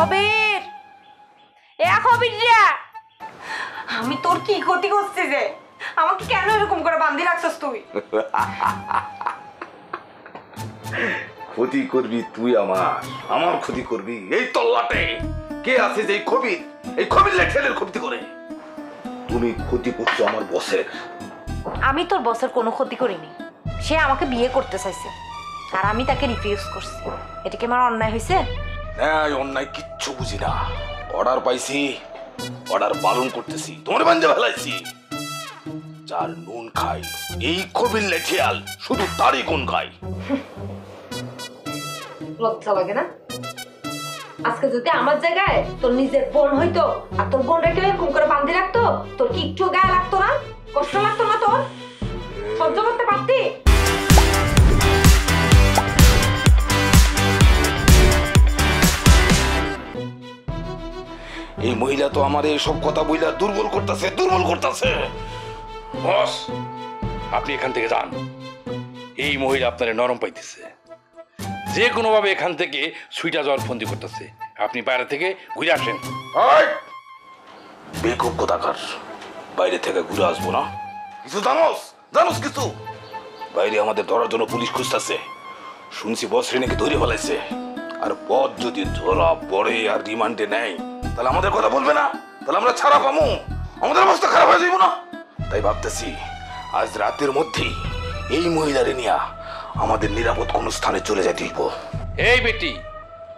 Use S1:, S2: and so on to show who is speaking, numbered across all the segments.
S1: খবির খবির আমি তোর কি ক্ষতি করছি যে আমাকে কেন এরকম করে বাঁধি রাখছস তুই?
S2: ক্ষতি করবি তুই আমার ক্ষতি করবি এই তল্লাটে কে আছে যে এই খবির লেখেলের ক্ষতি করে? তুমি ক্ষতি করছো আমার বসের।
S1: আমি তোর বসের কোনো ক্ষতি করিনি। সে আমাকে বিয়ে করতে চাইছে আর আমি তাকে রিফিউজ করছি। এটা কি আমার অন্যায় হয়েছে?
S2: ন্যায় অন্যায় কিচ্ছু বুঝি না। অর্ডার পাইছি, অর্ডার পালন করতেছি। তোমার বান্ধে ফেলাইছি। যার নুন খাই এই খবির লেঠিয়াল শুধু তারই গুণ খাই।
S1: লজ্জা লাগে না? আজকে যদি আমার জায়গায় তোর নিজের বোন হইতো আর তোর বোন রেখে এরকম করে বাঁধি রাখতো, তোর কি একটু গায়ে লাগতো না? কষ্ট লাগতো না তোর? সহ্য করতে পারতি?
S2: এই মহিলা তো আমার এইসব কথা বইলা দুর্বল করতেছে। বস, আপনি এখান থেকে যান। এই মহিলা আপনার নরম পাইতেছে। যে কোনো ভাবে এখান থেকে সুইটা যাওয়ার ফন্দি করতেছে। আপনি বাইরে থেকে ঘুরে আসেন। বেকুব কোথাকার, বাইরে থেকে ঘুরে আসবো না? কিছু জানোস কিছু? বাইরে আমাদের ধরার জন্য পুলিশ খুঁজতেছে। শুনছি বস নাকি ধরে ফেলাইছে। আর পথ যদি ধরা পড়ে আর রিমান্ডে নেয় তাহলে আমাদের কথা বলবে না? তাহলে আমরা ছাড়া পাবো? আমাদের অবস্থা খারাপ হয়ে যাইব না? তাই ভাবতেছি আজ রাতের মধ্যেই এই মহিলারে নিয়ে আমাদের নিরাপদ কোন স্থানে চলে যেতে হইব। এই বেটি,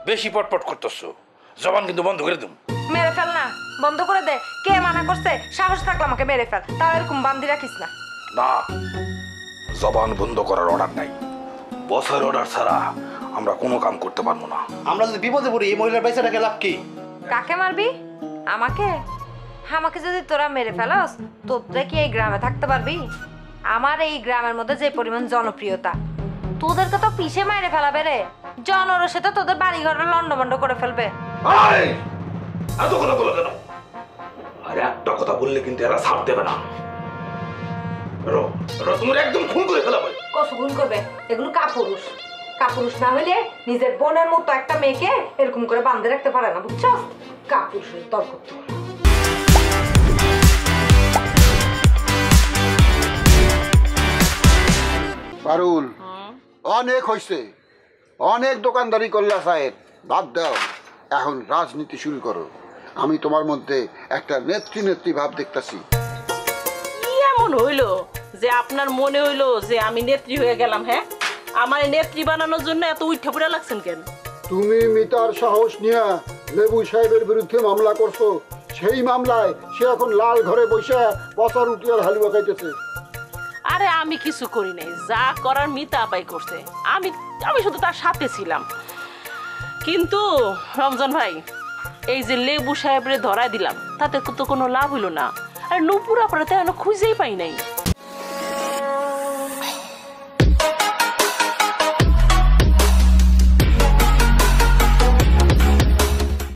S2: বেশি পটপট করতেছো, জবান কিন্তু বন্ধ করে দিম।
S1: মেরে ফেল না, বন্ধ করে দে। কে মানা করছে? সাহস থাকলে আমাকে মেরে ফেল, তাও এরকম বাঁধি রাখিস না।
S2: না, জবান বন্ধ করার অর্ডার নাই। বসের অর্ডার ছাড়া আমরা কোনো কাম করতে পারবো না।
S3: আমরা যদি বিপদে পড়ি এই মহিলার পয়সাটাকে লাভ কি?
S1: কাকে মারবি? আমাকে? আমাকে যদি তোরা মেরে ফেলস, তোরা কি এই গ্রামে থাকতে পারবি? আমার এই গ্রামের মধ্যে যে পরিমাণ জনপ্রিয়তা, তোদেরকে তো পিছে মাইরে ফেলাবে রে। জনরসে তো তোদের বাড়ি ঘর লন্ডভন্ড করে ফেলবে।
S2: এত কথা বলো কেন? আর একটা কথা বললে কিন্তু এরা ছাড় দেবে না। তোমার একদম খুন করে ফেলাবে।
S1: কত খুন করবে? এগুলো কাপুরুষ। কাপুরুষ না হলে নিজের বোনের মতো একটা মেয়েকে এরকম করে বাঁধে রাখতে পারে না, বুঝছো? কাপুরুষের তর্ক করতে পারে।
S4: পারুল, অনেক হয়েছে, অনেক দোকানদারি করলা সাহেব, বাদ দাও। এখন রাজনীতি শুরু করো। আমি তোমার মধ্যে একটা নেত্রী ভাব দেখতেছি।
S5: কি এমন হইলো যে আপনার মনে হইলো যে আমি নেত্রী হয়ে গেলাম? হ্যাঁ, আমার নেত্রী বানানোর জন্য এত উঠে পড়ে লাগছেন কেন?
S4: তুমি মিতার সাহস নিয়ে লেবু সাহেবের বিরুদ্ধে মামলা করছো। সেই মামলায় সে এখন লাল ঘরে বসে পচা রুটি আর হালুয়া খাইতেছে।
S5: আরে আমি কিছু করি নাই, যা করার মিতা আপাই করছে। আমি আমি শুধু তার সাথে ছিলাম। কিন্তু রমজান ভাই, এই যে লেবু সাহেবরে ধরায় দিলাম, তাতে তো কোনো লাভ হইলো না। আর নূপুর আপনারা তো খুঁজেই পাই নাই।